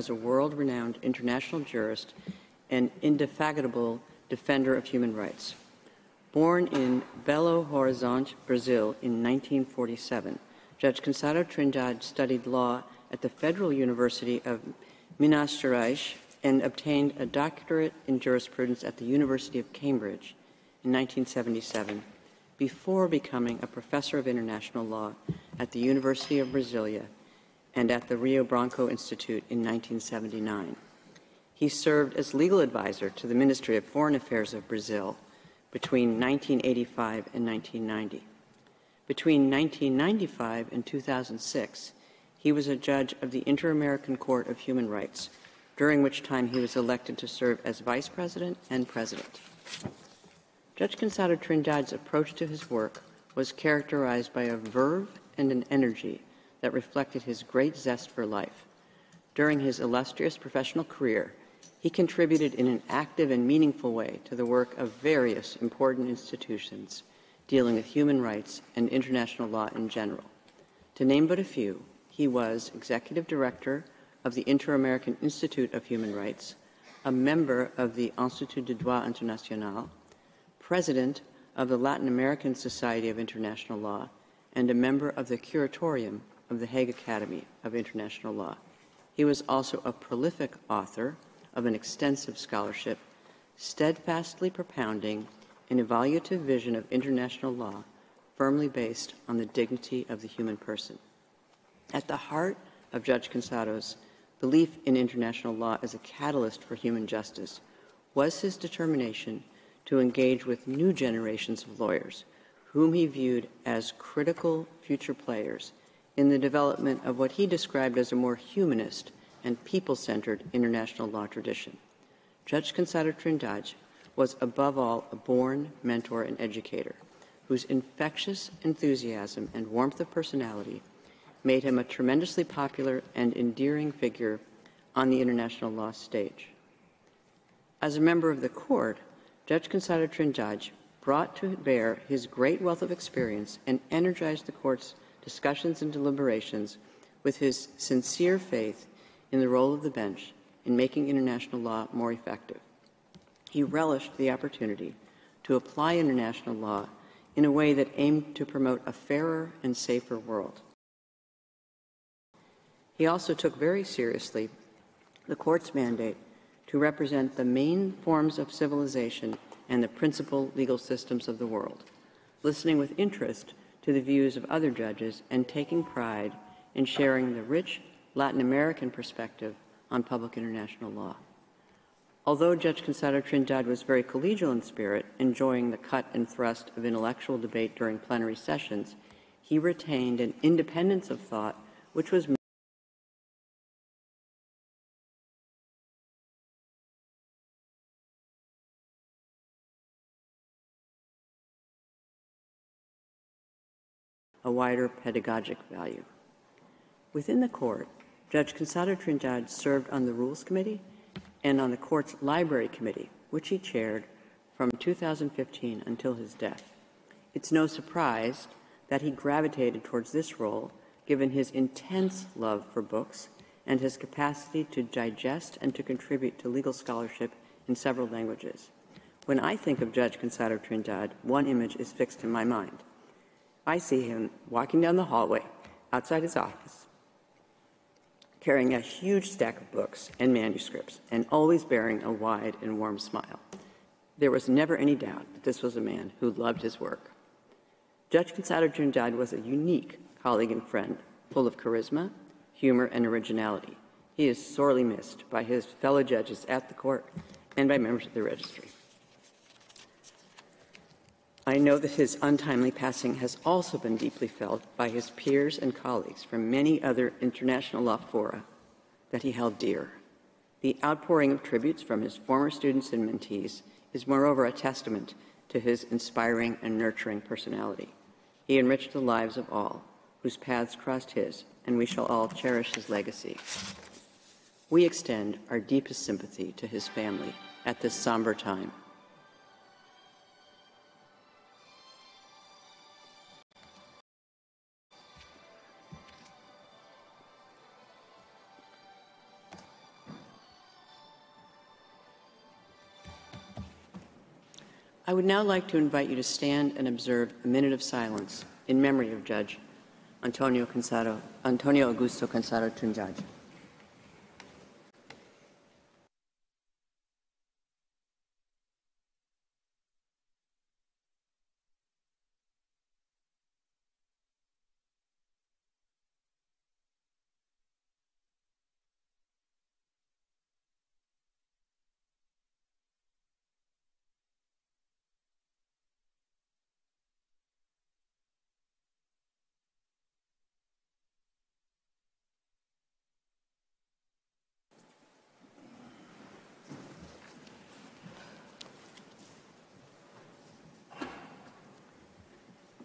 as a world-renowned international jurist and indefatigable defender of human rights. Born in Belo Horizonte, Brazil in 1947, Judge Conrado Trindade studied law at the Federal University of Minas Gerais and obtained a doctorate in jurisprudence at the University of Cambridge in 1977, before becoming a professor of international law at the University of Brasilia and at the Rio Branco Institute in 1979. He served as legal advisor to the Ministry of Foreign Affairs of Brazil between 1985 and 1990. Between 1995 and 2006, he was a judge of the Inter-American Court of Human Rights, during which time he was elected to serve as vice president and president. Judge Conrado Trindade's approach to his work was characterized by a verve and an energy that reflected his great zest for life. During his illustrious professional career, he contributed in an active and meaningful way to the work of various important institutions dealing with human rights and international law in general. To name but a few, he was executive director of the Inter-American Institute of Human Rights, a member of the Institut de Droit International, president of the Latin American Society of International Law, and a member of the Curatorium of the Hague Academy of International Law. He was also a prolific author of an extensive scholarship, steadfastly propounding an evaluative vision of international law firmly based on the dignity of the human person. At the heart of Judge Conrado's belief in international law as a catalyst for human justice was his determination to engage with new generations of lawyers, whom he viewed as critical future players in the development of what he described as a more humanist and people-centered international law tradition. Judge Conrado Trindade was above all a born mentor and educator, whose infectious enthusiasm and warmth of personality made him a tremendously popular and endearing figure on the international law stage. As a member of the court, Judge Conrado Trindade brought to bear his great wealth of experience and energized the court's discussions and deliberations with his sincere faith in the role of the bench in making international law more effective. He relished the opportunity to apply international law in a way that aimed to promote a fairer and safer world. He also took very seriously the court's mandate to represent the main forms of civilization and the principal legal systems of the world, listening with interest to the views of other judges and taking pride in sharing the rich Latin American perspective on public international law. Although Judge Conrado Trindade was very collegial in spirit, enjoying the cut and thrust of intellectual debate during plenary sessions, he retained an independence of thought which was a wider pedagogic value. Within the court, Judge Conrado Trindade served on the Rules Committee and on the court's Library Committee, which he chaired from 2015 until his death. It's no surprise that he gravitated towards this role, given his intense love for books and his capacity to digest and to contribute to legal scholarship in several languages. When I think of Judge Conrado Trindade, one image is fixed in my mind. I see him walking down the hallway outside his office, carrying a huge stack of books and manuscripts, and always bearing a wide and warm smile. There was never any doubt that this was a man who loved his work. Judge Conrado Trindade was a unique colleague and friend, full of charisma, humor, and originality. He is sorely missed by his fellow judges at the court and by members of the registry. I know that his untimely passing has also been deeply felt by his peers and colleagues from many other international law fora that he held dear. The outpouring of tributes from his former students and mentees is moreover a testament to his inspiring and nurturing personality. He enriched the lives of all whose paths crossed his, and we shall all cherish his legacy. We extend our deepest sympathy to his family at this somber time. I would now like to invite you to stand and observe a minute of silence in memory of Judge Antonio Augusto Cansado Tunjaj.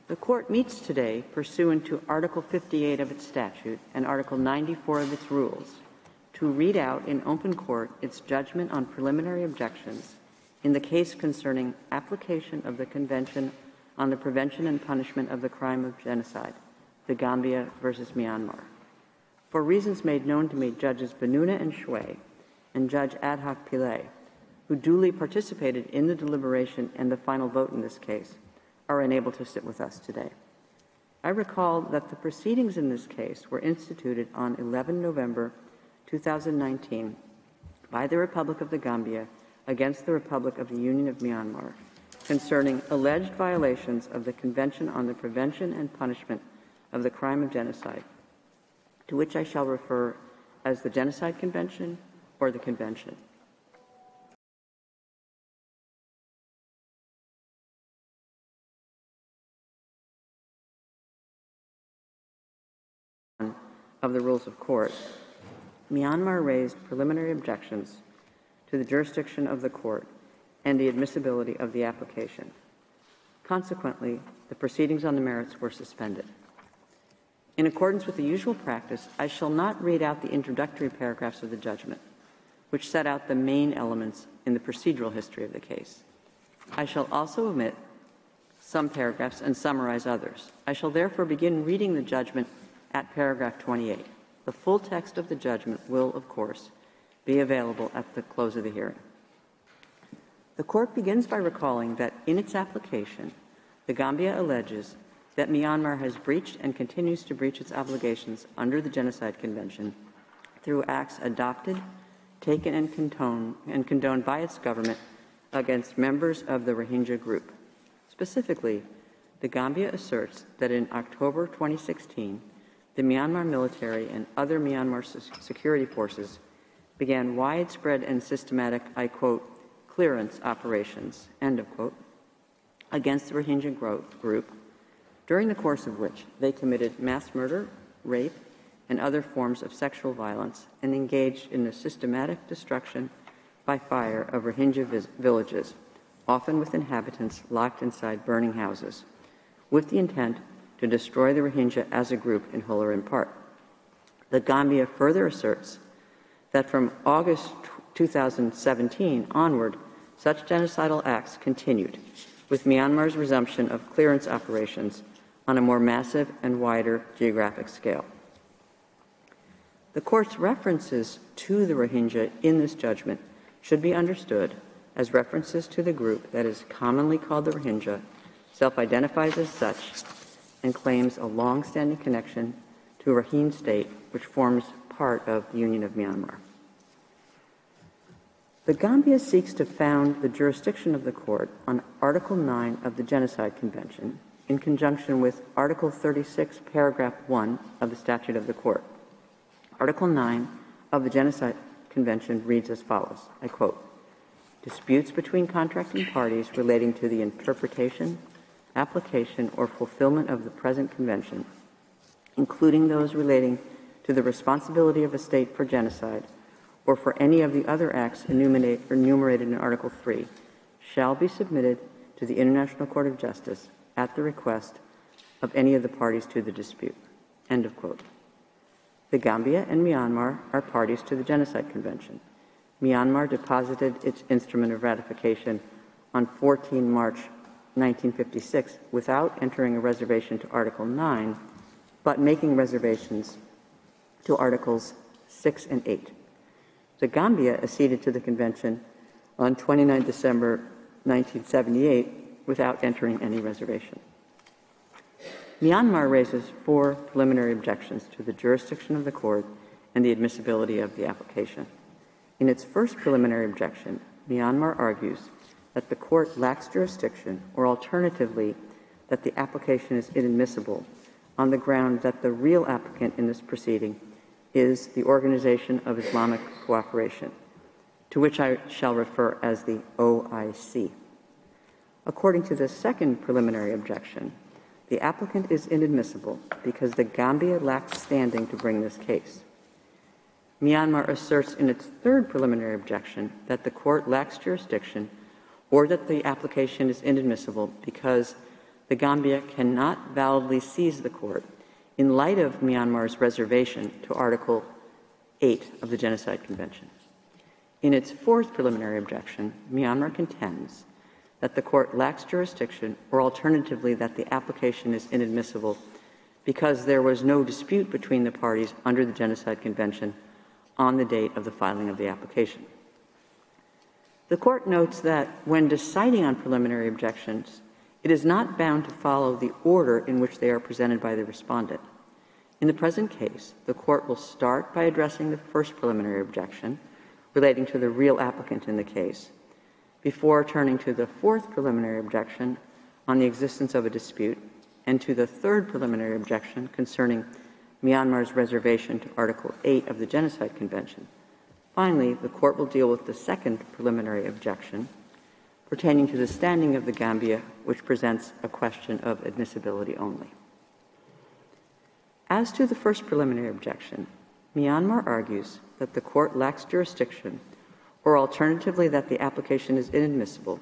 The Court meets today pursuant to Article 58 of its statute and Article 94 of its rules to read out in open court its judgment on preliminary objections in the case concerning application of the Convention on the Prevention and Punishment of the Crime of Genocide, the Gambia versus Myanmar. For reasons made known to me, Judges Benuna and Shui and Judge Ad hoc Pillay, who duly participated in the deliberation and the final vote in this case, are unable to sit with us today. I recall that the proceedings in this case were instituted on 11 November 2019 by the Republic of the Gambia against the Republic of the Union of Myanmar concerning alleged violations of the Convention on the Prevention and Punishment of the Crime of Genocide, to which I shall refer as the Genocide Convention or the Convention. Of the Rules of Court, Myanmar raised preliminary objections to the jurisdiction of the Court and the admissibility of the application. Consequently, the proceedings on the merits were suspended. In accordance with the usual practice, I shall not read out the introductory paragraphs of the judgment, which set out the main elements in the procedural history of the case. I shall also omit some paragraphs and summarize others. I shall therefore begin reading the judgment at paragraph 28. The full text of the judgment will, of course, be available at the close of the hearing. The Court begins by recalling that in its application, the Gambia alleges that Myanmar has breached and continues to breach its obligations under the Genocide Convention through acts adopted, taken, and condoned by its government against members of the Rohingya group. Specifically, the Gambia asserts that in October 2016, the Myanmar military and other Myanmar security forces began widespread and systematic, I quote, clearance operations, end of quote, against the Rohingya group, during the course of which they committed mass murder, rape, and other forms of sexual violence and engaged in the systematic destruction by fire of Rohingya villages, often with inhabitants locked inside burning houses, with the intent to destroy the Rohingya as a group in whole or in part. The Gambia further asserts that from August 2017 onward, such genocidal acts continued, with Myanmar's resumption of clearance operations on a more massive and wider geographic scale. The Court's references to the Rohingya in this judgment should be understood as references to the group that is commonly called the Rohingya, self-identifies as such, and claims a long-standing connection to a Rakhine state, which forms part of the Union of Myanmar. The Gambia seeks to found the jurisdiction of the Court on Article 9 of the Genocide Convention in conjunction with Article 36, Paragraph 1 of the Statute of the Court. Article 9 of the Genocide Convention reads as follows, I quote, "Disputes between contracting parties relating to the interpretation, application, or fulfillment of the present convention, including those relating to the responsibility of a state for genocide or for any of the other acts enumerated in Article 3, shall be submitted to the International Court of Justice at the request of any of the parties to the dispute." End of quote. The Gambia and Myanmar are parties to the Genocide Convention. Myanmar deposited its instrument of ratification on 14 March 1956 without entering a reservation to Article 9, but making reservations to Articles 6 and 8. The Gambia acceded to the Convention on 29 December 1978 without entering any reservation. Myanmar raises 4 preliminary objections to the jurisdiction of the court and the admissibility of the application. In its first preliminary objection, Myanmar argues that the court lacks jurisdiction, or alternatively, that the application is inadmissible on the ground that the real applicant in this proceeding is the Organization of Islamic Cooperation, to which I shall refer as the OIC. According to the second preliminary objection, the applicant is inadmissible because the Gambia lacks standing to bring this case. Myanmar asserts in its third preliminary objection that the court lacks jurisdiction or that the application is inadmissible because the Gambia cannot validly seize the court in light of Myanmar's reservation to Article 8 of the Genocide Convention. In its fourth preliminary objection, Myanmar contends that the court lacks jurisdiction, or alternatively that the application is inadmissible because there was no dispute between the parties under the Genocide Convention on the date of the filing of the application. The court notes that when deciding on preliminary objections, it is not bound to follow the order in which they are presented by the respondent. In the present case, the court will start by addressing the first preliminary objection relating to the real applicant in the case, before turning to the fourth preliminary objection on the existence of a dispute, and to the third preliminary objection concerning Myanmar's reservation to Article 8 of the Genocide Convention. Finally, the court will deal with the second preliminary objection pertaining to the standing of the Gambia, which presents a question of admissibility only. As to the first preliminary objection, Myanmar argues that the court lacks jurisdiction, or alternatively that the application is inadmissible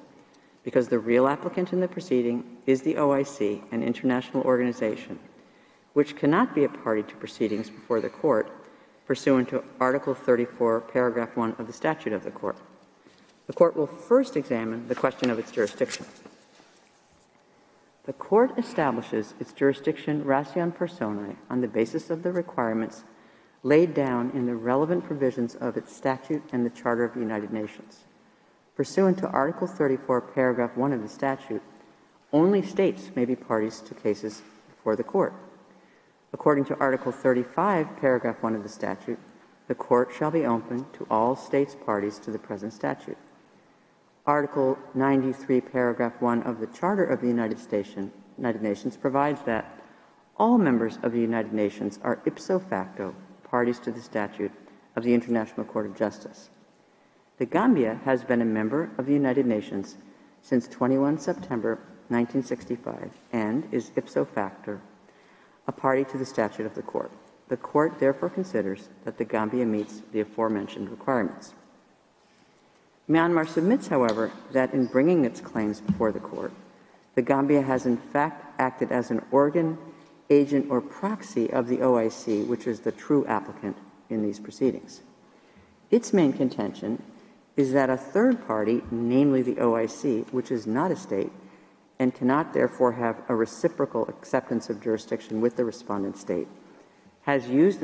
because the real applicant in the proceeding is the OIC, an international organization, which cannot be a party to proceedings before the court pursuant to Article 34, Paragraph 1 of the statute of the court. The court will first examine the question of its jurisdiction. The court establishes its jurisdiction ratio personae on the basis of the requirements laid down in the relevant provisions of its statute and the Charter of the United Nations. Pursuant to Article 34, Paragraph 1 of the statute, only states may be parties to cases before the court. According to Article 35, Paragraph 1 of the statute, the court shall be open to all states parties to the present statute. Article 93, Paragraph 1 of the Charter of the United Nations provides that all members of the United Nations are ipso facto parties to the statute of the International Court of Justice. The Gambia has been a member of the United Nations since 21 September 1965 and is ipso facto a party to the statute of the court. The court therefore considers that the Gambia meets the aforementioned requirements. Myanmar submits, however, that in bringing its claims before the court, the Gambia has in fact acted as an organ, agent, or proxy of the OIC, which is the true applicant in these proceedings. Its main contention is that a third party, namely the OIC, which is not a state, and cannot therefore have a reciprocal acceptance of jurisdiction with the respondent state, has used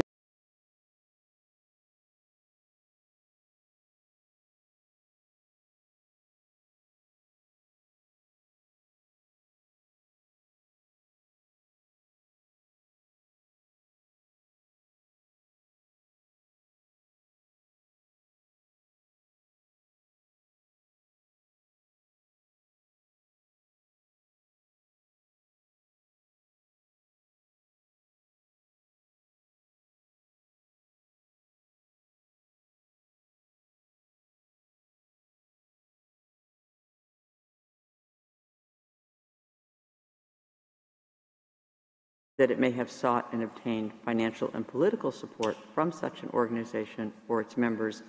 that it may have sought and obtained financial and political support from such an organization or its members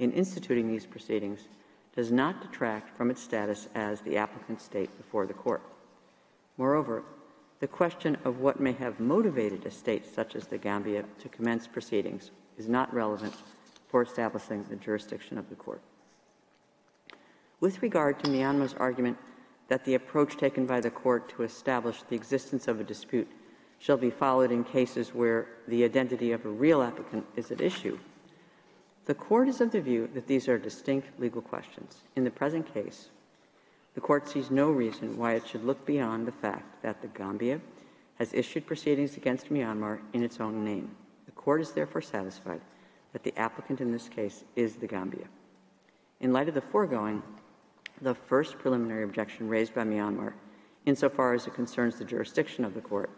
in instituting these proceedings does not detract from its status as the applicant state before the court. Moreover, the question of what may have motivated a state such as the Gambia to commence proceedings is not relevant for establishing the jurisdiction of the court. With regard to Myanmar's argument that the approach taken by the court to establish the existence of a dispute shall be followed in cases where the identity of a real applicant is at issue, the court is of the view that these are distinct legal questions. In the present case, the Court sees no reason why it should look beyond the fact that the Gambia has issued proceedings against Myanmar in its own name. The Court is therefore satisfied that the applicant in this case is the Gambia. In light of the foregoing, the first preliminary objection raised by Myanmar, insofar as it concerns the jurisdiction of the Court,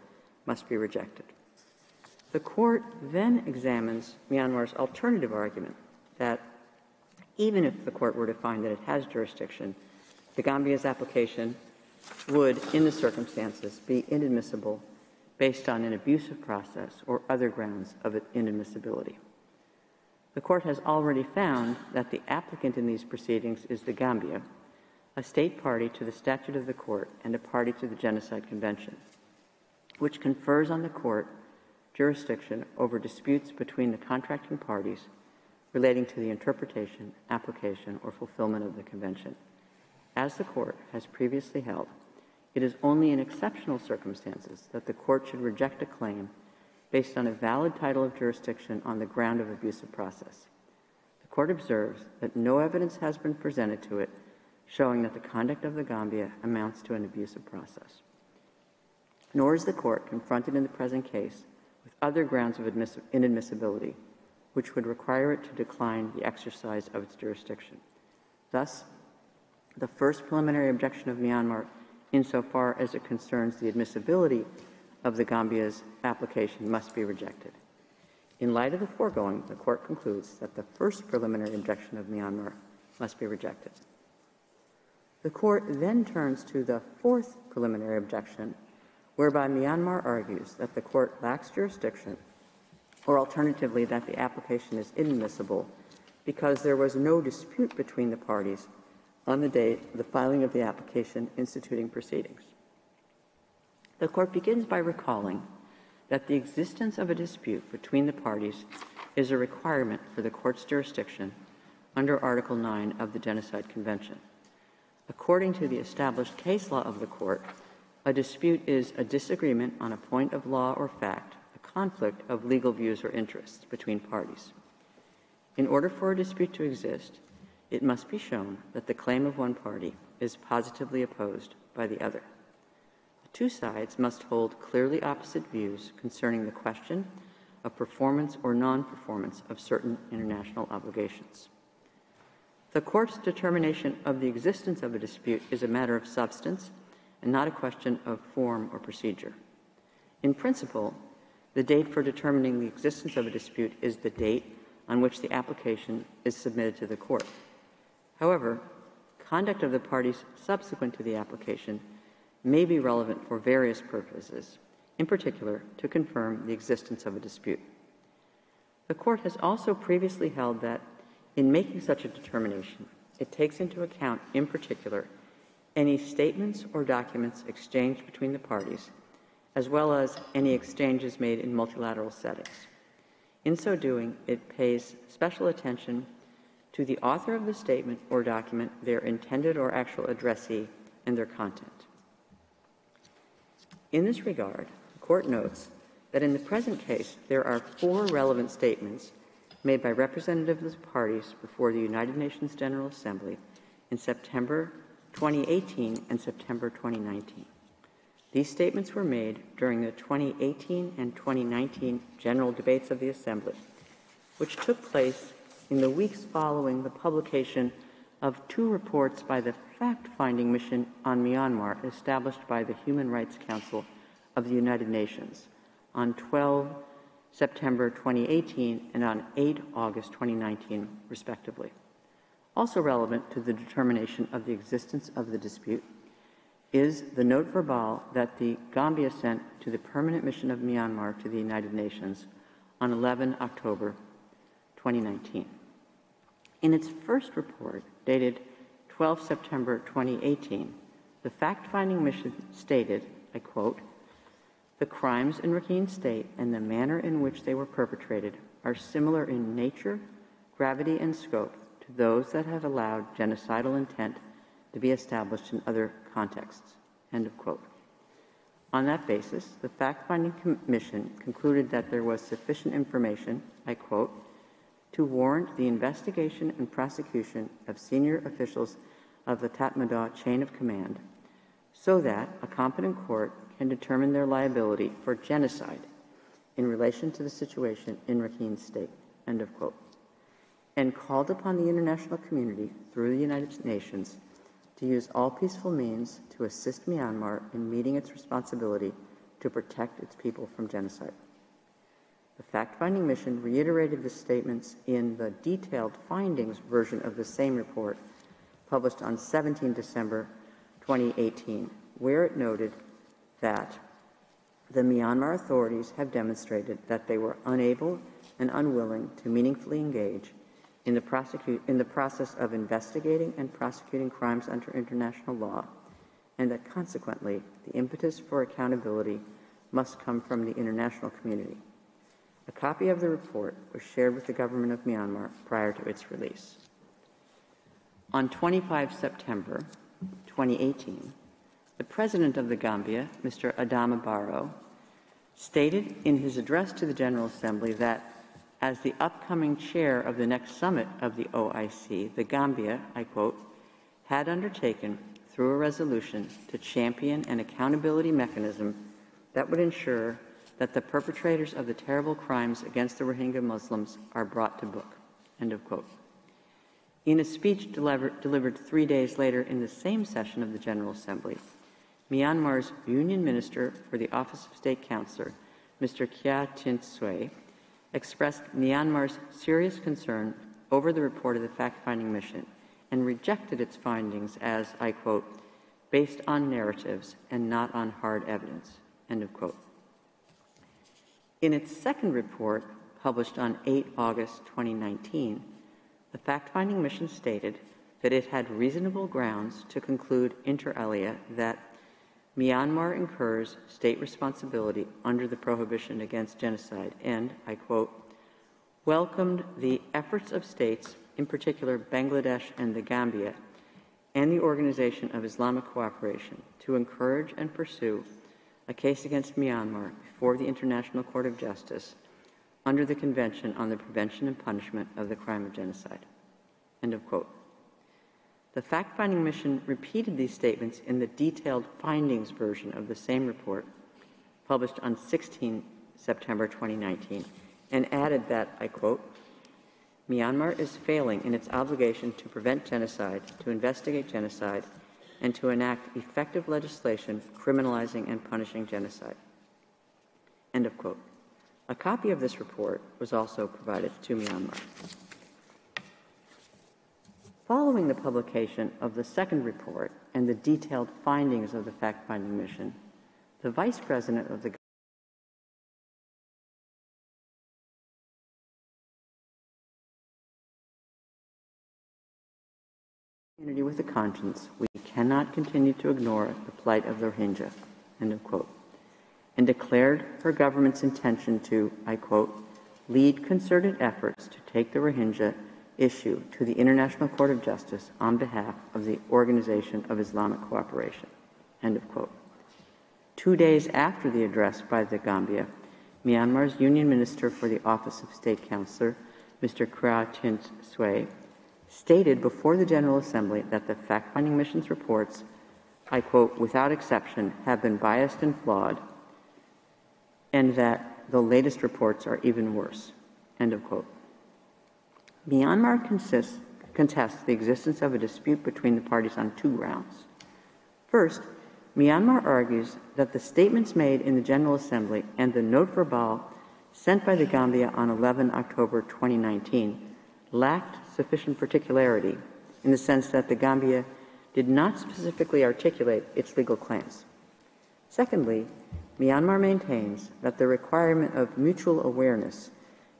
must be rejected. The Court then examines Myanmar's alternative argument that even if the Court were to find that it has jurisdiction, the Gambia's application would, in the circumstances, be inadmissible based on an abusive process or other grounds of inadmissibility. The Court has already found that the applicant in these proceedings is the Gambia, a state party to the statute of the Court and a party to the Genocide Convention, which confers on the Court jurisdiction over disputes between the contracting parties relating to the interpretation, application, or fulfillment of the Convention. As the Court has previously held, it is only in exceptional circumstances that the Court should reject a claim based on a valid title of jurisdiction on the ground of abusive process. The Court observes that no evidence has been presented to it showing that the conduct of the Gambia amounts to an abusive process. Nor is the Court confronted in the present case with other grounds of inadmissibility, which would require it to decline the exercise of its jurisdiction. Thus, the first preliminary objection of Myanmar, insofar as it concerns the admissibility of the Gambia's application, must be rejected. In light of the foregoing, the Court concludes that the first preliminary objection of Myanmar must be rejected. The Court then turns to the fourth preliminary objection, whereby Myanmar argues that the Court lacks jurisdiction, or alternatively that the application is inadmissible because there was no dispute between the parties on the date of the filing of the application instituting proceedings. The Court begins by recalling that the existence of a dispute between the parties is a requirement for the Court's jurisdiction under Article 9 of the Genocide Convention. According to the established case law of the Court, a dispute is a disagreement on a point of law or fact, a conflict of legal views or interests between parties. In order for a dispute to exist, it must be shown that the claim of one party is positively opposed by the other. The two sides must hold clearly opposite views concerning the question of performance or non-performance of certain international obligations. The Court's determination of the existence of a dispute is a matter of substance and not a question of form or procedure. In principle, the date for determining the existence of a dispute is the date on which the application is submitted to the Court. However, conduct of the parties subsequent to the application may be relevant for various purposes, in particular to confirm the existence of a dispute. The Court has also previously held that in making such a determination, it takes into account, in particular, any statements or documents exchanged between the parties, as well as any exchanges made in multilateral settings. In so doing, it pays special attention to the author of the statement or document, their intended or actual addressee, and their content. In this regard, the Court notes that in the present case, there are 4 relevant statements made by representatives of the parties before the United Nations General Assembly in September 2018 and September 2019. These statements were made during the 2018 and 2019 general debates of the Assembly, which took place in the weeks following the publication of 2 reports by the fact-finding mission on Myanmar established by the Human Rights Council of the United Nations on 12 September 2018 and on 8 August 2019, respectively. Also relevant to the determination of the existence of the dispute is the note verbal that the Gambia sent to the Permanent Mission of Myanmar to the United Nations on 11 October 2019. In its first report, dated 12 September 2018, the fact-finding mission stated, I quote, "The crimes in Rakhine State and the manner in which they were perpetrated are similar in nature, gravity, and scope to those that have allowed genocidal intent to be established in other contexts." End of quote. On that basis, the fact-finding commission concluded that there was sufficient information, I quote, "to warrant the investigation and prosecution of senior officials of the Tatmadaw chain of command so that a competent court can determine their liability for genocide in relation to the situation in Rakhine State, end of quote, and called upon the international community through the United Nations to use all peaceful means to assist Myanmar in meeting its responsibility to protect its people from genocide. The fact-finding mission reiterated the statements in the detailed findings version of the same report published on 17 December 2018, where it noted that the Myanmar authorities have demonstrated that they were unable and unwilling to meaningfully engage in the process of investigating and prosecuting crimes under international law, and that consequently the impetus for accountability must come from the international community. A copy of the report was shared with the government of Myanmar prior to its release. On 25 September 2018, the President of the Gambia, Mr. Adama Barrow, stated in his address to the General Assembly that as the upcoming chair of the next summit of the OIC, the Gambia, I quote, had undertaken through a resolution to champion an accountability mechanism that would ensure that the perpetrators of the terrible crimes against the Rohingya Muslims are brought to book, end of quote. In a speech delivered 3 days later in the same session of the General Assembly, Myanmar's Union Minister for the Office of State Counselor, Mr. Kya Tint Sue, expressed Myanmar's serious concern over the report of the fact-finding mission and rejected its findings as, I quote, based on narratives and not on hard evidence, end of quote. In its second report, published on 8 August 2019, the fact-finding mission stated that it had reasonable grounds to conclude inter alia that Myanmar incurs state responsibility under the prohibition against genocide and, I quote, welcomed the efforts of states, in particular Bangladesh and the Gambia, and the Organization of Islamic Cooperation to encourage and pursue a case against Myanmar before the International Court of Justice under the Convention on the Prevention and Punishment of the Crime of Genocide, end of quote. The fact-finding mission repeated these statements in the detailed findings version of the same report, published on 16 September 2019, and added that, I quote, Myanmar is failing in its obligation to prevent genocide, to investigate genocide, and to enact effective legislation criminalizing and punishing genocide, end of quote. A copy of this report was also provided to Myanmar. Following the publication of the second report and the detailed findings of the fact-finding mission, the Vice President of the community with a conscience, we cannot continue to ignore the plight of the Rohingya, end of quote, and declared her government's intention to, I quote, lead concerted efforts to take the Rohingya issue to the International Court of Justice on behalf of the Organization of Islamic Cooperation, end of quote. 2 days after the address by the Gambia, Myanmar's Union Minister for the Office of State Counselor, Mr. Kra Tint Sue, stated before the General Assembly that the fact-finding mission's reports, I quote, without exception, have been biased and flawed, and that the latest reports are even worse, end of quote. Myanmar contests the existence of a dispute between the parties on 2 grounds. First, Myanmar argues that the statements made in the General Assembly and the note verbal sent by the Gambia on 11 October 2019 lacked sufficient particularity in the sense that the Gambia did not specifically articulate its legal claims. Secondly, Myanmar maintains that the requirement of mutual awareness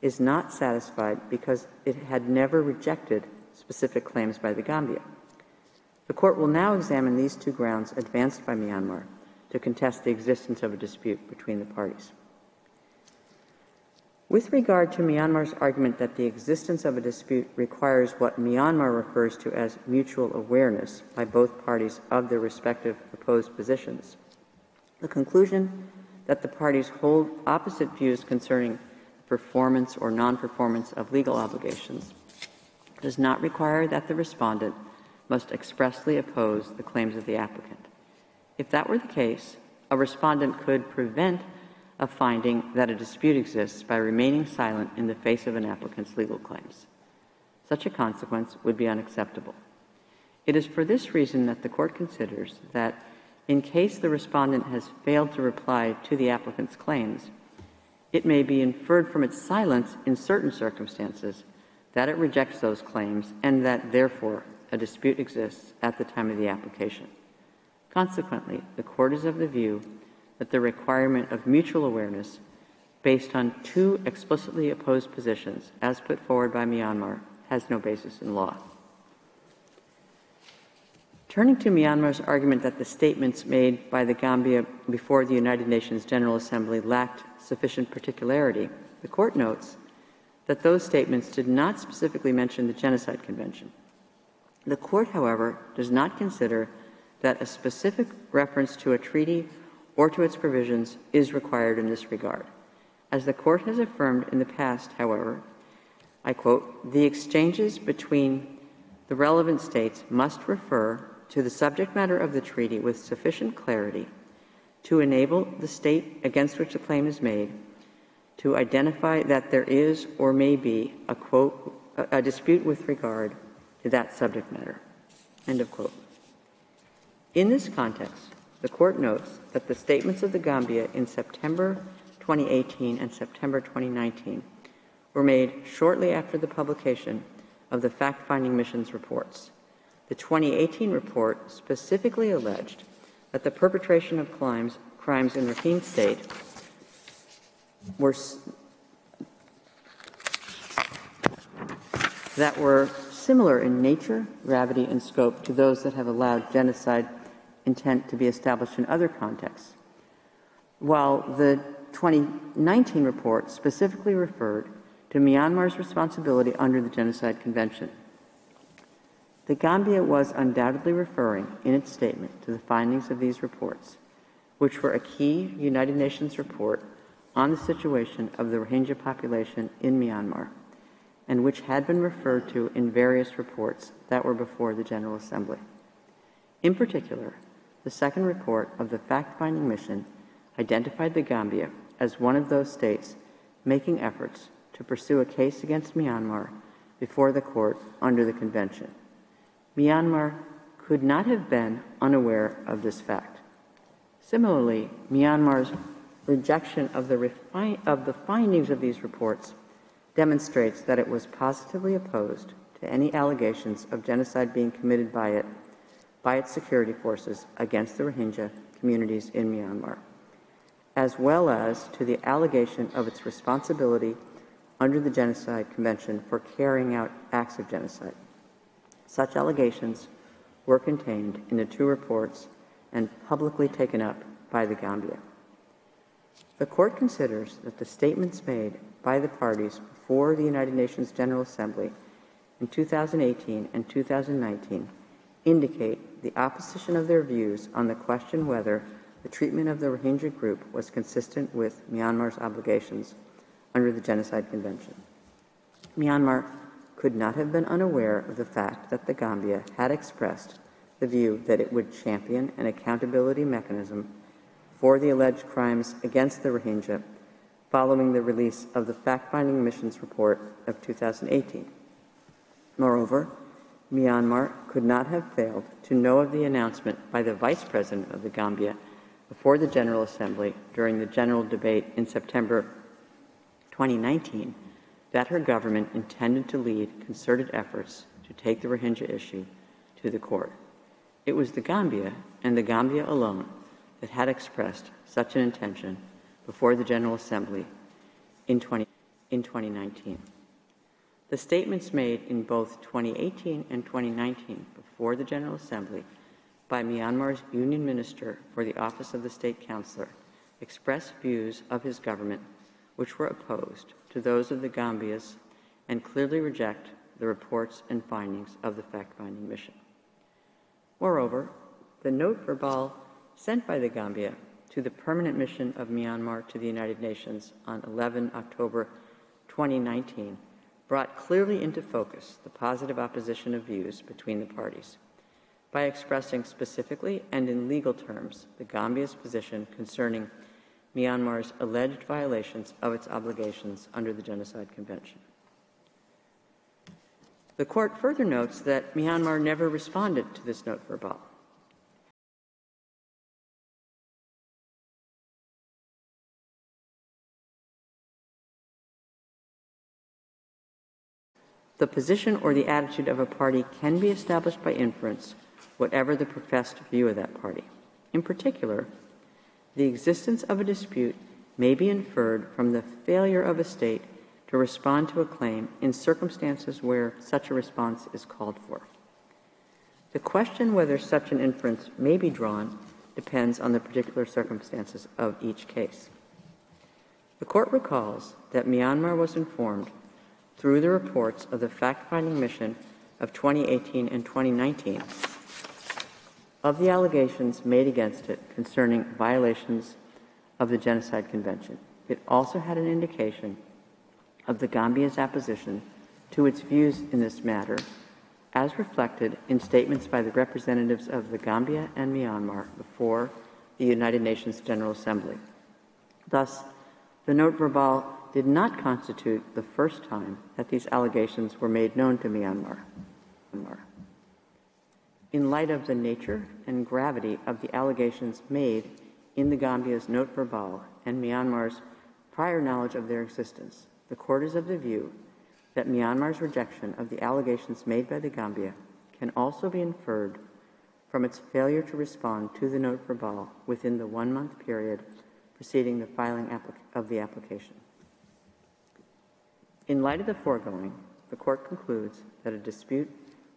is not satisfied because it had never rejected specific claims by the Gambia. The court will now examine these 2 grounds advanced by Myanmar to contest the existence of a dispute between the parties. With regard to Myanmar's argument that the existence of a dispute requires what Myanmar refers to as mutual awareness by both parties of their respective opposed positions, the conclusion that the parties hold opposite views concerning performance or non-performance of legal obligations does not require that the respondent must expressly oppose the claims of the applicant. If that were the case, a respondent could prevent a finding that a dispute exists by remaining silent in the face of an applicant's legal claims. Such a consequence would be unacceptable. It is for this reason that the Court considers that in case the respondent has failed to reply to the applicant's claims, it may be inferred from its silence in certain circumstances that it rejects those claims and that, therefore, a dispute exists at the time of the application. Consequently, the Court is of the view that the requirement of mutual awareness based on two explicitly opposed positions, as put forward by Myanmar, has no basis in law. Turning to Myanmar's argument that the statements made by the Gambia before the United Nations General Assembly lacked sufficient particularity, the Court notes that those statements did not specifically mention the Genocide Convention. The Court, however, does not consider that a specific reference to a treaty or to its provisions is required in this regard. As the Court has affirmed in the past, however, I quote, "The exchanges between the relevant states must refer to the subject matter of the treaty with sufficient clarity to enable the state against which the claim is made to identify that there is or may be a, quote, a dispute with regard to that subject matter," end of quote. In this context, the Court notes that the statements of the Gambia in September 2018 and September 2019 were made shortly after the publication of the fact-finding mission's reports. The 2018 report specifically alleged that the perpetration of crimes in Rakhine State that were similar in nature, gravity, and scope to those that have allowed genocide intent to be established in other contexts, while the 2019 report specifically referred to Myanmar's responsibility under the Genocide Convention. The Gambia was undoubtedly referring in its statement to the findings of these reports, which were a key United Nations report on the situation of the Rohingya population in Myanmar, and which had been referred to in various reports that were before the General Assembly. In particular, the second report of the fact-finding mission identified the Gambia as one of those states making efforts to pursue a case against Myanmar before the Court under the Convention. Myanmar could not have been unaware of this fact. Similarly, Myanmar's rejection of the findings of these reports demonstrates that it was positively opposed to any allegations of genocide being committed by its security forces against the Rohingya communities in Myanmar, as well as to the allegation of its responsibility under the Genocide Convention for carrying out acts of genocide. Such allegations were contained in the two reports and publicly taken up by the Gambia. The Court considers that the statements made by the parties before the United Nations General Assembly in 2018 and 2019 indicate the opposition of their views on the question whether the treatment of the Rohingya group was consistent with Myanmar's obligations under the Genocide Convention. Myanmar could not have been unaware of the fact that the Gambia had expressed the view that it would champion an accountability mechanism for the alleged crimes against the Rohingya following the release of the fact-finding mission's report of 2018. Moreover, Myanmar could not have failed to know of the announcement by the Vice President of the Gambia before the General Assembly during the general debate in September 2019 that her government intended to lead concerted efforts to take the Rohingya issue to the Court. It was the Gambia, and the Gambia alone, that had expressed such an intention before the General Assembly in 2019. The statements made in both 2018 and 2019 before the General Assembly by Myanmar's Union Minister for the Office of the State Councillor expressed views of his government which were opposed to those of the Gambia's and clearly reject the reports and findings of the fact-finding mission. Moreover, the note verbal sent by the Gambia to the permanent mission of Myanmar to the United Nations on 11 October 2019 brought clearly into focus the positive opposition of views between the parties. by expressing specifically and in legal terms the Gambia's position concerning Myanmar's alleged violations of its obligations under the Genocide Convention. The Court further notes that Myanmar never responded to this note verbal. The position or the attitude of a party can be established by inference, whatever the professed view of that party. In particular, the existence of a dispute may be inferred from the failure of a state to respond to a claim in circumstances where such a response is called for. The question whether such an inference may be drawn depends on the particular circumstances of each case. The Court recalls that Myanmar was informed through the reports of the fact-finding mission of 2018 and 2019 of the allegations made against it concerning violations of the Genocide Convention. It also had an indication of the Gambia's opposition to its views in this matter, as reflected in statements by the representatives of the Gambia and Myanmar before the United Nations General Assembly. Thus, the note verbal did not constitute the first time that these allegations were made known to Myanmar. In light of the nature and gravity of the allegations made in the Gambia's note verbal and Myanmar's prior knowledge of their existence, the Court is of the view that Myanmar's rejection of the allegations made by the Gambia can also be inferred from its failure to respond to the note verbal within the 1-month period preceding the filing of the application. In light of the foregoing, the Court concludes that a dispute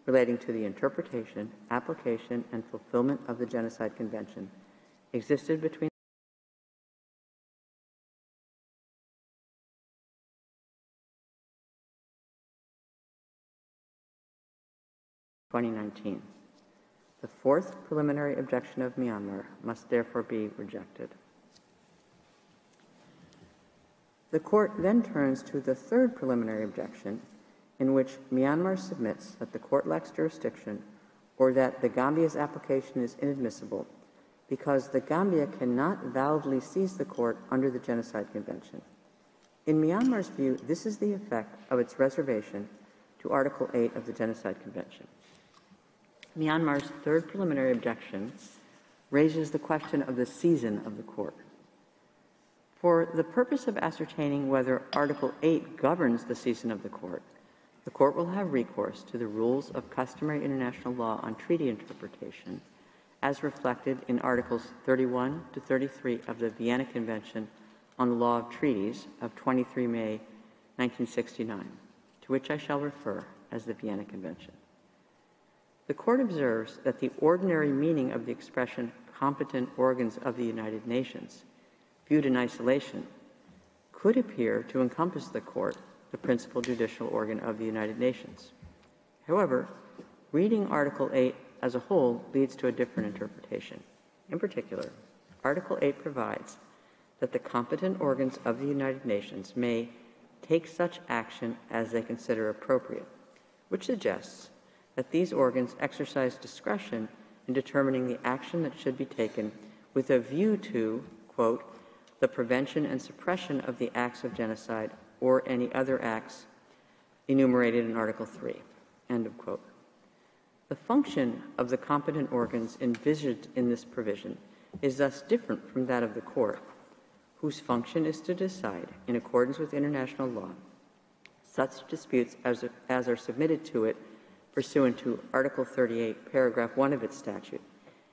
relating to the interpretation, application, and fulfillment of the Genocide Convention existed between 2019. The fourth preliminary objection of Myanmar must therefore be rejected. The Court then turns to the third preliminary objection, in which Myanmar submits that the Court lacks jurisdiction or that the Gambia's application is inadmissible because the Gambia cannot validly seize the Court under the Genocide Convention. In Myanmar's view, this is the effect of its reservation to Article 8 of the Genocide Convention. Myanmar's third preliminary objection raises the question of the season of the Court. For the purpose of ascertaining whether Article 8 governs the season of the Court will have recourse to the rules of customary international law on treaty interpretation, as reflected in Articles 31 to 33 of the Vienna Convention on the Law of Treaties of 23 May 1969, to which I shall refer as the Vienna Convention. The Court observes that the ordinary meaning of the expression competent organs of the United Nations, viewed in isolation, could appear to encompass the Court, the principal judicial organ of the United Nations. However, reading Article 8 as a whole leads to a different interpretation. In particular, Article 8 provides that the competent organs of the United Nations may take such action as they consider appropriate, which suggests that these organs exercise discretion in determining the action that should be taken with a view to, quote, the prevention and suppression of the acts of genocide or any other acts enumerated in Article 3, end of quote. The function of the competent organs envisaged in this provision is thus different from that of the Court, whose function is to decide, in accordance with international law, such disputes as are submitted to it pursuant to Article 38, Paragraph 1 of its statute,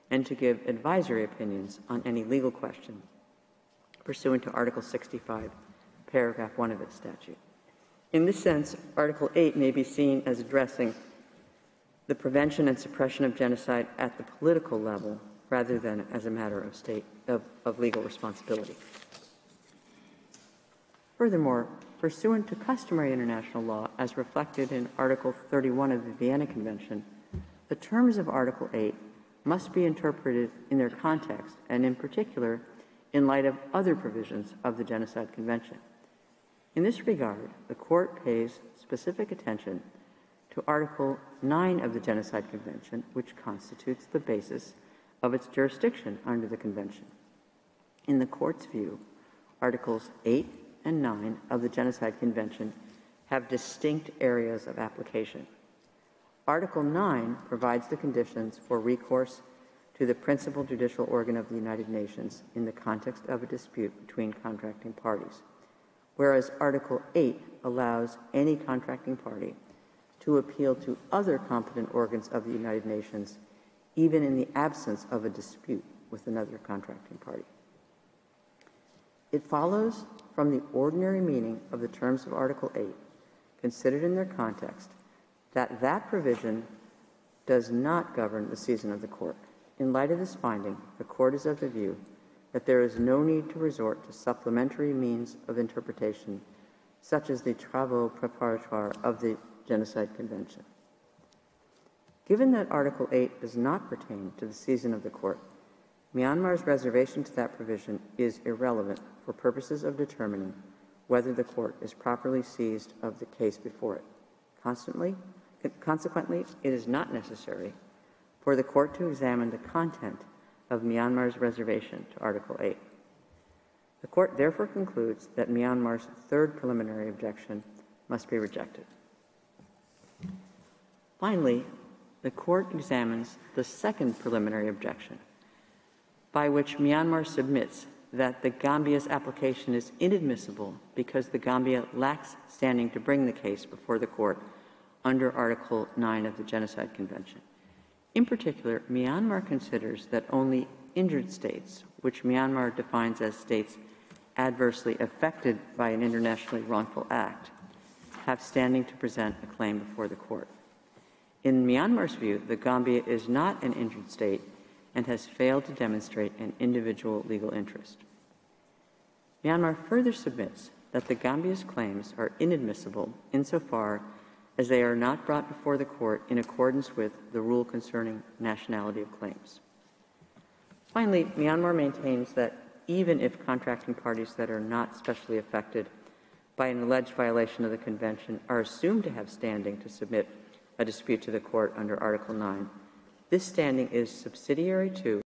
and to give advisory opinions on any legal question pursuant to Article 65, Paragraph 1 of its statute. In this sense, Article 8 may be seen as addressing the prevention and suppression of genocide at the political level rather than as a matter of legal responsibility. Furthermore, pursuant to customary international law as reflected in Article 31 of the Vienna Convention, the terms of Article 8 must be interpreted in their context and in particular in light of other provisions of the Genocide Convention. In this regard, the Court pays specific attention to Article 9 of the Genocide Convention, which constitutes the basis of its jurisdiction under the Convention. In the Court's view, Articles 8 and 9 of the Genocide Convention have distinct areas of application. Article 9 provides the conditions for recourse to the principal judicial organ of the United Nations in the context of a dispute between contracting parties, whereas Article 8 allows any contracting party to appeal to other competent organs of the United Nations, even in the absence of a dispute with another contracting party. It follows from the ordinary meaning of the terms of Article 8, considered in their context, that that provision does not govern the season of the court. In light of this finding, the Court is of the view that there is no need to resort to supplementary means of interpretation, such as the travaux préparatoires of the Genocide Convention. Given that Article 8 does not pertain to the season of the court, Myanmar's reservation to that provision is irrelevant for purposes of determining whether the court is properly seized of the case before it. Consequently, it is not necessary for the court to examine the content of Myanmar's reservation to Article 8. The court therefore concludes that Myanmar's third preliminary objection must be rejected. Finally, the court examines the second preliminary objection, by which Myanmar submits that the Gambia's application is inadmissible because the Gambia lacks standing to bring the case before the court under Article 9 of the Genocide Convention. In particular, Myanmar considers that only injured states, which Myanmar defines as states adversely affected by an internationally wrongful act, have standing to present a claim before the court. In Myanmar's view, the Gambia is not an injured state and has failed to demonstrate an individual legal interest. Myanmar further submits that the Gambia's claims are inadmissible insofar as they are not brought before the court in accordance with the rule concerning nationality of claims. Finally, Myanmar maintains that even if contracting parties that are not specially affected by an alleged violation of the Convention are assumed to have standing to submit a dispute to the court under Article 9, this standing is subsidiary to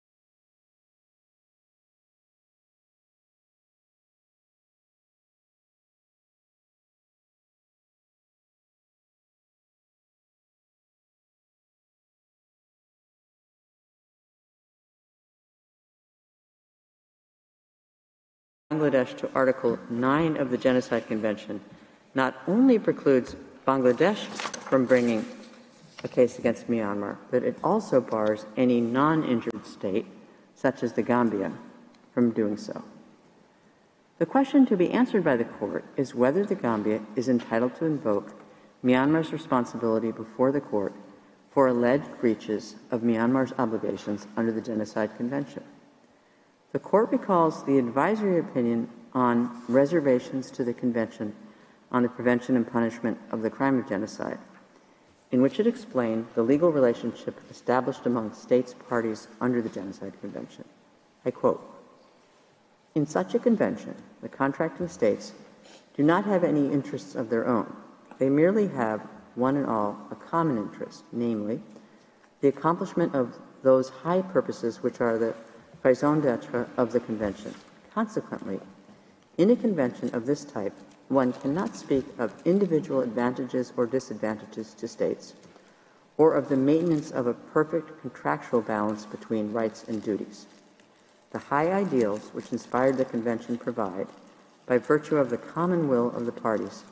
Bangladesh to Article 9 of the Genocide Convention not only precludes Bangladesh from bringing a case against Myanmar, but it also bars any non-injured state, such as the Gambia, from doing so. The question to be answered by the court is whether the Gambia is entitled to invoke Myanmar's responsibility before the court for alleged breaches of Myanmar's obligations under the Genocide Convention. The court recalls the advisory opinion on reservations to the Convention on the Prevention and Punishment of the Crime of Genocide, in which it explained the legal relationship established among states parties under the Genocide Convention. I quote, "In such a convention, the contracting states do not have any interests of their own. They merely have, one and all, a common interest, namely, the accomplishment of those high purposes which are the raison d'etre of the convention. Consequently, in a convention of this type, one cannot speak of individual advantages or disadvantages to states, or of the maintenance of a perfect contractual balance between rights and duties. The high ideals which inspired the convention provide, by virtue of the common will of the parties,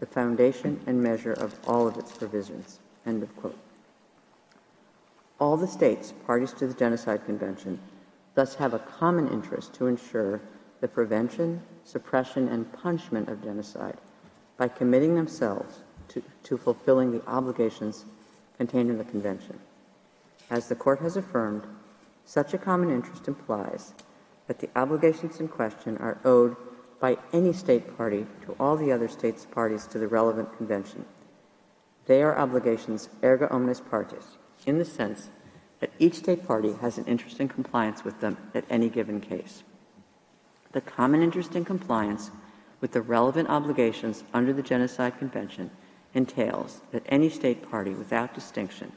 the foundation and measure of all of its provisions." End of quote. All the states parties to the Genocide Convention thus have a common interest to ensure the prevention, suppression, and punishment of genocide by committing themselves to fulfilling the obligations contained in the Convention. As the Court has affirmed, such a common interest implies that the obligations in question are owed by any state party to all the other states parties to the relevant convention. They are obligations erga omnes partes, in the sense that each state party has an interest in compliance with them at any given case. The common interest in compliance with the relevant obligations under the Genocide Convention entails that any state party without distinction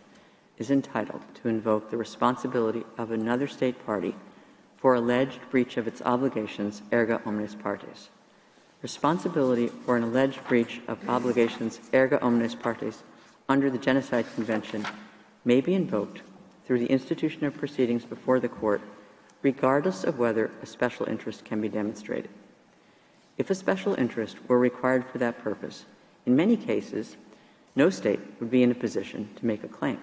is entitled to invoke the responsibility of another state party for alleged breach of its obligations erga omnes partes. Responsibility for an alleged breach of obligations erga omnes partes under the Genocide Convention may be invoked through the institution of proceedings before the court, regardless of whether a special interest can be demonstrated. If a special interest were required for that purpose, in many cases, no state would be in a position to make a claim.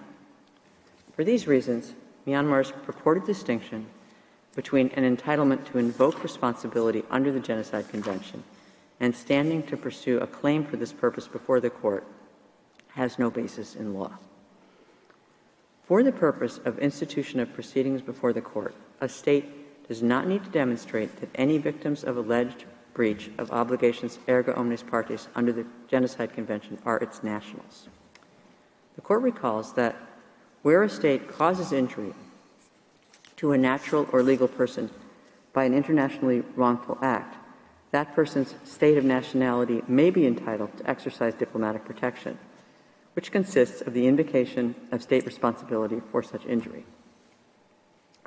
For these reasons, Myanmar's purported distinction between an entitlement to invoke responsibility under the Genocide Convention and standing to pursue a claim for this purpose before the court has no basis in law. For the purpose of institution of proceedings before the court, a state does not need to demonstrate that any victims of alleged breach of obligations erga omnes partes under the Genocide Convention are its nationals. The court recalls that where a state causes injury to a natural or legal person by an internationally wrongful act, that person's state of nationality may be entitled to exercise diplomatic protection, which consists of the invocation of state responsibility for such injury.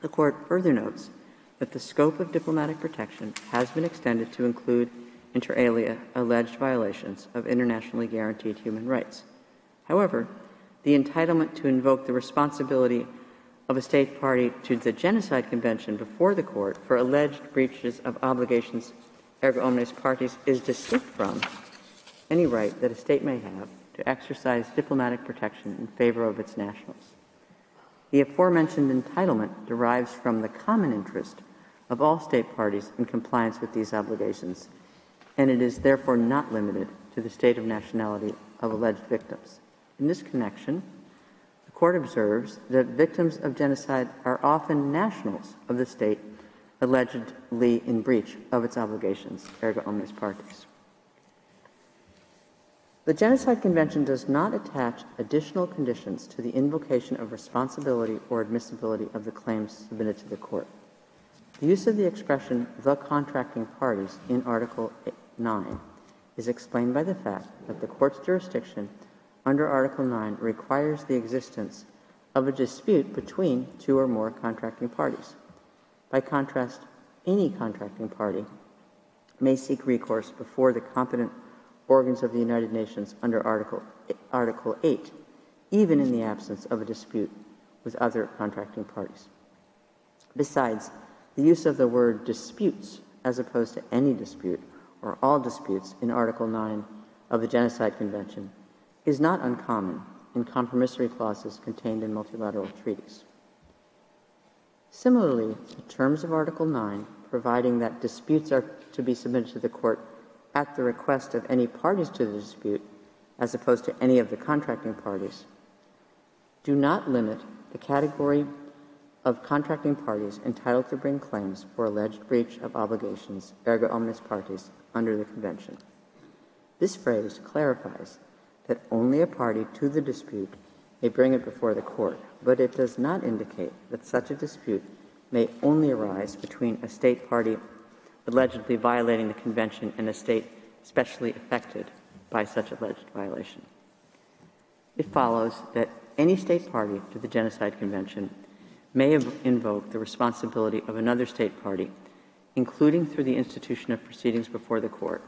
The court further notes that the scope of diplomatic protection has been extended to include, inter alia, alleged violations of internationally guaranteed human rights. However, the entitlement to invoke the responsibility of a state party to the Genocide Convention before the court for alleged breaches of obligations erga omnes partes is distinct from any right that a state may have to exercise diplomatic protection in favor of its nationals. The aforementioned entitlement derives from the common interest of all state parties in compliance with these obligations, and it is therefore not limited to the state of nationality of alleged victims. In this connection, the court observes that victims of genocide are often nationals of the state allegedly in breach of its obligations erga omnes partes. The Genocide Convention does not attach additional conditions to the invocation of responsibility or admissibility of the claims submitted to the court. The use of the expression "the contracting parties" in Article 9 is explained by the fact that the court's jurisdiction under Article 9 requires the existence of a dispute between two or more contracting parties. By contrast, any contracting party may seek recourse before the competent organs of the United Nations under Article 8, even in the absence of a dispute with other contracting parties. Besides, the use of the word disputes as opposed to any dispute or all disputes in Article 9 of the Genocide Convention is not uncommon in compromissory clauses contained in multilateral treaties. Similarly, the terms of Article 9, providing that disputes are to be submitted to the court at the request of any parties to the dispute, as opposed to any of the contracting parties, do not limit the category of contracting parties entitled to bring claims for alleged breach of obligations erga omnes partes under the Convention. This phrase clarifies that only a party to the dispute may bring it before the court, but it does not indicate that such a dispute may only arise between a state party allegedly violating the Convention and a state specially affected by such alleged violation. It follows that any state party to the Genocide Convention may invoke the responsibility of another state party, including through the institution of proceedings before the court,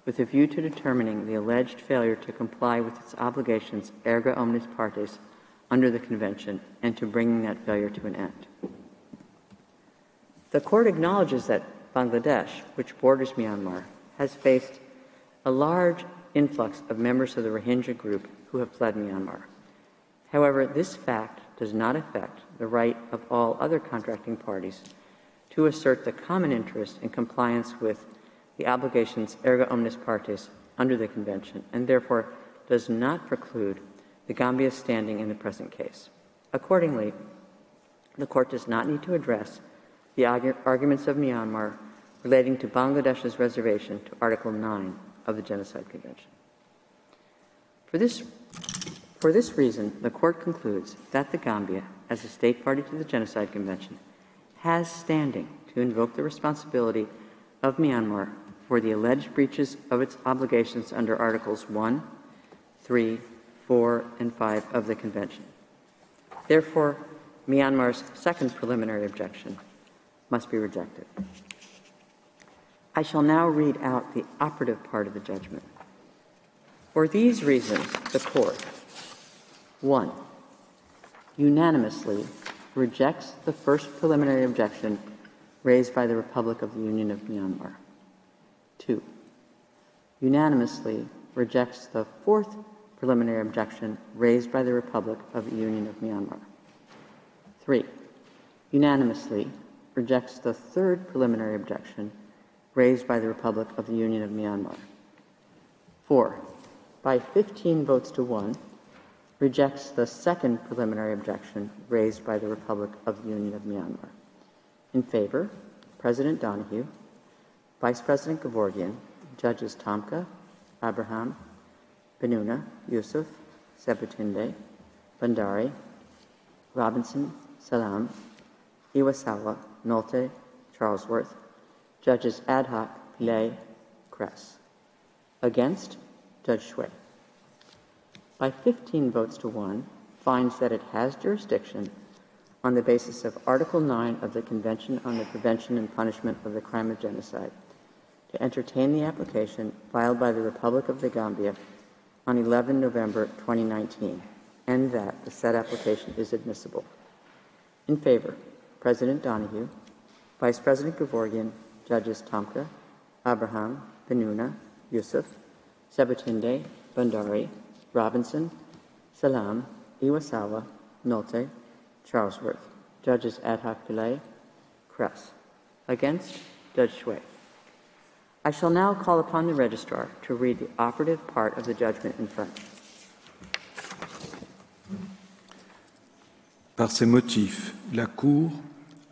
with a view to determining the alleged failure to comply with its obligations erga omnes partes under the Convention and to bringing that failure to an end. The court acknowledges that Bangladesh, which borders Myanmar, has faced a large influx of members of the Rohingya group who have fled Myanmar. However, this fact does not affect the right of all other contracting parties to assert the common interest in compliance with the obligations erga omnes partes under the Convention, and therefore does not preclude the Gambia's standing in the present case. Accordingly, the court does not need to address the arguments of Myanmar relating to Bangladesh's reservation to Article 9 of the Genocide Convention. For this reason, the court concludes that the Gambia, as a state party to the Genocide Convention, has standing to invoke the responsibility of Myanmar for the alleged breaches of its obligations under Articles 1, 3, 4, and 5 of the Convention. Therefore, Myanmar's second preliminary objection must be rejected. I shall now read out the operative part of the judgment. For these reasons, the Court, 1, unanimously rejects the first preliminary objection raised by the Republic of the Union of Myanmar. 2, unanimously rejects the fourth preliminary objection raised by the Republic of the Union of Myanmar. 3, unanimously rejects the third preliminary objection raised by the Republic of the Union of Myanmar. 4, by 15 votes to 1, rejects the second preliminary objection raised by the Republic of the Union of Myanmar. In favor, President Donoghue, Vice President Gevorgyan, Judges Tomka, Abraham, Benuna, Yusuf, Sebutinde, Bandari, Robinson, Salam, Iwasawa, Nolte, Charlesworth, Judges Ad hoc, Pillay, Kress. Against, Judge Shui. By 15 votes to 1, finds that it has jurisdiction on the basis of Article 9 of the Convention on the Prevention and Punishment of the Crime of Genocide to entertain the application filed by the Republic of the Gambia on 11 November 2019, and that the said application is admissible. In favor, President Donoghue, Vice President Gevorgyan, Judges Tomka, Abraham, Benuna, Yusuf, Sebutinde, Bandari, Robinson, Salam, Iwasawa, Nolte, Charlesworth, Judges Ad hoc Pillay, Kress. Against, Judge Shui. I shall now call upon the Registrar to read the operative part of the judgment in French. Par ces motifs, la Cour,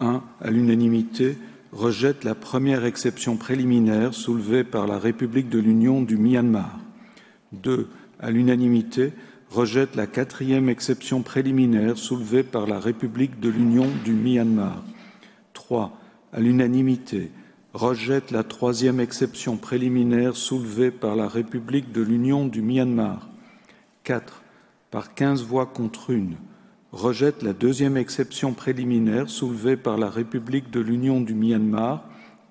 1, à l'unanimité, rejette la première exception préliminaire soulevée par la République de l'Union du Myanmar. 2, à l'unanimité, rejette la quatrième exception préliminaire soulevée par la République de l'Union du Myanmar. 3, à l'unanimité, rejette la troisième exception préliminaire soulevée par la République de l'Union du Myanmar. 4, par 15 voix contre 1, rejette la deuxième exception préliminaire soulevée par la République de l'Union du Myanmar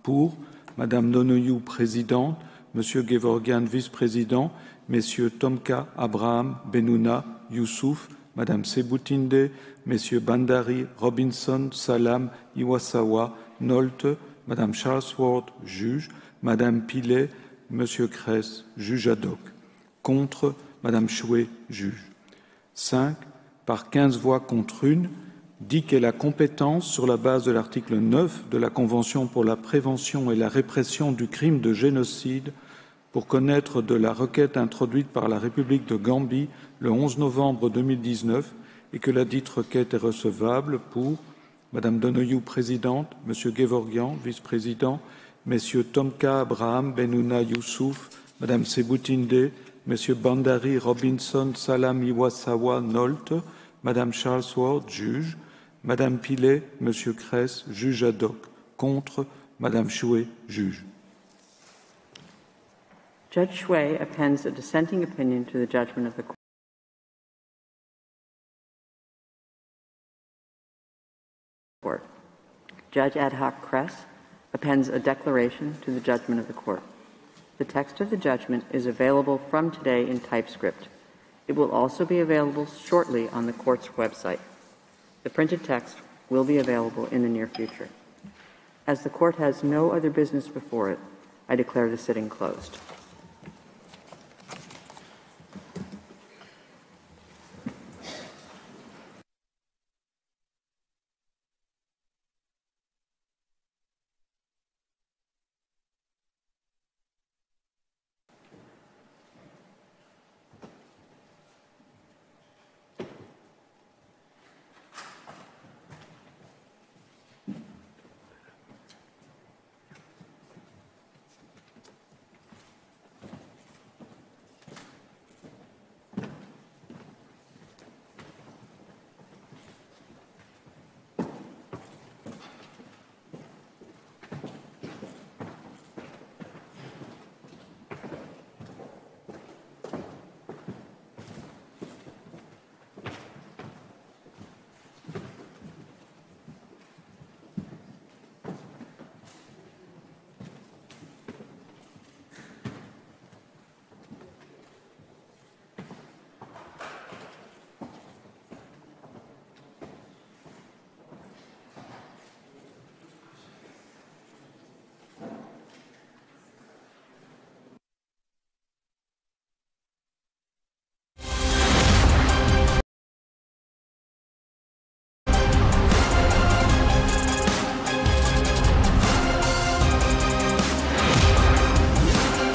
pour Madame Donoghue, présidente, Monsieur Gevorgyan, vice-président, Messieurs Tomka, Abraham, Benuna, Youssouf, Madame Sebutinde, Messieurs Bandari, Robinson, Salam, Iwasawa, Nolte, Madame Charlesworth, juge, Madame Pillay, Monsieur Kress, juge ad hoc. Contre, Madame Shui, juge. 5, par 15 voix contre 1, dit qu'elle a compétence sur la base de l'article 9 de la Convention pour la prévention et la répression du crime de génocide pour connaître de la requête introduite par la République de Gambie le 11 novembre 2019 et que la dite requête est recevable pour Madame Donoghue, présidente, Monsieur Gevorgyan, vice-président, Messieurs Tomka, Abraham, Benuna, Youssouf, Madame Sebutinde, Messieurs Bandari, Robinson, Salam, Iwasawa, Nolte, Madame Charlesworth, juge, Madame Pillay, Monsieur Kress, juge ad hoc. Contre, Madame Shui, juge. Judge Shui appends a dissenting opinion to the judgment of the Court. Judge Ad hoc Kress appends a declaration to the judgment of the Court. The text of the judgment is available from today in typescript. It will also be available shortly on the Court's website. The printed text will be available in the near future. As the Court has no other business before it, I declare the sitting closed.